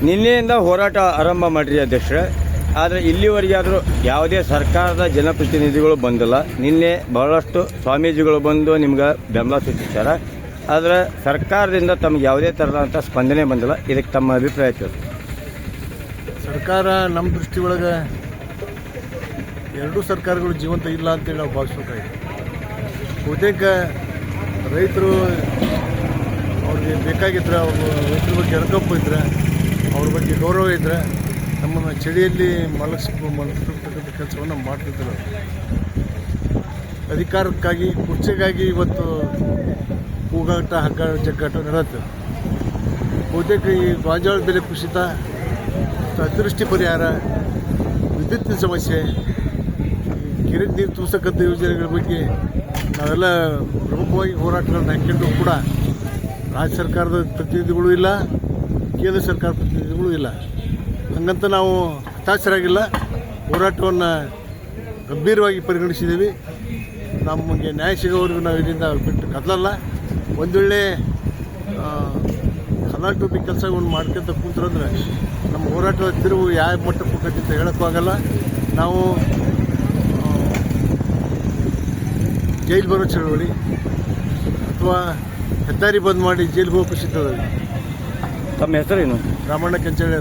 ನಿನ್ನೆಯಿಂದ ಹೋರಾಟ ಆರಂಭ ಮಾಡಿರಿ ಅಧ್ಯಕ್ಷರೇ. ಆದರೆ ಇಲ್ಲಿವರೆಗಾದರೂ ಯಾವುದೇ ಸರ್ಕಾರದ ಜನಪ್ರತಿನಿಧಿಗಳು ಬಂದಿಲ್ಲ. ನಿನ್ನೆ ಬಹಳಷ್ಟು ಸ್ವಾಮೀಜಿಗಳು ಬಂದು ನಿಮ್ಗೆ ಬೆಂಬಲ ಸೂಚಿಸ್ತಾರೆ. ಆದರೆ ಸರ್ಕಾರದಿಂದ ತಮಗೆ ಯಾವುದೇ ಥರದಂಥ ಸ್ಪಂದನೆ ಬಂದಿಲ್ಲ. ಇದಕ್ಕೆ ತಮ್ಮ ಅಭಿಪ್ರಾಯ ತಿಳಿಸಿ. ಸರ್ಕಾರ ನಮ್ಮ ದೃಷ್ಟಿ ಒಳಗೆ ಎರಡೂ ಸರ್ಕಾರಗಳು ಜೀವಂತ ಇಲ್ಲ ಅಂತೇಳಿ ನಾವು ಭಾವಿಸ್ಬೇಕಾಗಿದೆ. ಬಹುತೇಕ ರೈತರು ಅವ್ರಿಗೆ ಬೇಕಾಗಿದ್ರೆ ಅವರು ರೈತರ ಬಗ್ಗೆ ಎಡಕಪ್ಪು ಇದ್ರೆ, ಅವ್ರ ಬಗ್ಗೆ ಗೌರವ ಇದ್ದರೆ ನಮ್ಮನ್ನು ಚಳಿಯಲ್ಲಿ ಮಲಗಿಸ್ತಕ್ಕಂಥ ಕೆಲಸವನ್ನು ಮಾಡ್ತಿದ್ರು. ಅಧಿಕಾರಕ್ಕಾಗಿ ಕುರ್ಚಿಗಾಗಿ ಇವತ್ತು ಕೂಗಾಟ ಹಗ್ಗ ಜಗ್ಗಾಟ ನಡೆಯುತ್ತೆ. ಬಹುತೇಕ ಈ ಗೋಂಜಾಳ ಬೆಲೆ ಕುಸಿತ, ಅತಿವೃಷ್ಟಿ ಪರಿಹಾರ, ವಿದ್ಯುತ್ತಿನ ಸಮಸ್ಯೆ, ಕೆರೆ ನೀರು ತೂಸಕ್ಕಂಥ ಯೋಜನೆಗಳ ಬಗ್ಗೆ ನಾವೆಲ್ಲ ಪ್ರಮುಖವಾಗಿ ಹೋರಾಟಗಳನ್ನು ಹಾಕಿಕೊಂಡು ಕೂಡ ರಾಜ್ಯ ಸರ್ಕಾರದ ಪ್ರತಿನಿಧಿಗಳು ಇಲ್ಲ, ಕೇಂದ್ರ ಸರ್ಕಾರ ಪ್ರತಿನಿಧಿಗಳು ಇಲ್ಲ. ಹಂಗಂತ ನಾವು ಹತಾಶರಾಗಿಲ್ಲ. ಹೋರಾಟವನ್ನು ಗಂಭೀರವಾಗಿ ಪರಿಗಣಿಸಿದ್ದೀವಿ. ನಮಗೆ ನ್ಯಾಯ ಸಿಗೋವರೆಗೂ ನಾವು ಇದರಿಂದ ಬಿಟ್ಟು ಕದಲಲ್ಲ. ಒಂದು ವೇಳೆ ಕಲಾಟೋಪಿ ಕೆಲಸವನ್ನು ಮಾಡ್ಕೊಂತ ಕೂತ್ರಂದ್ರೆ ನಮ್ಮ ಹೋರಾಟದ ತಿರುವು ಯಾವ ಮಟ್ಟಕ್ಕೆ ಹೋಗತ್ತೆ ಅಂತ ಹೇಳೋಕ್ಕೂ ಆಗಲ್ಲ. ನಾವು ಜೈಲು ಬರೋ ಚಳವಳಿ ಅಥವಾ ಹೆದ್ದಾರಿ ಬಂದ್ ಮಾಡಿ ಜೈಲಿಗೆ ಹೋಗೋ ಸಿದ್ಧವಾಗಿ. ತಮ್ಮ ಹೆಸರೇನು? ರಾಮಣ್ಣ ಕೆಂಚಳ್ಳಿ.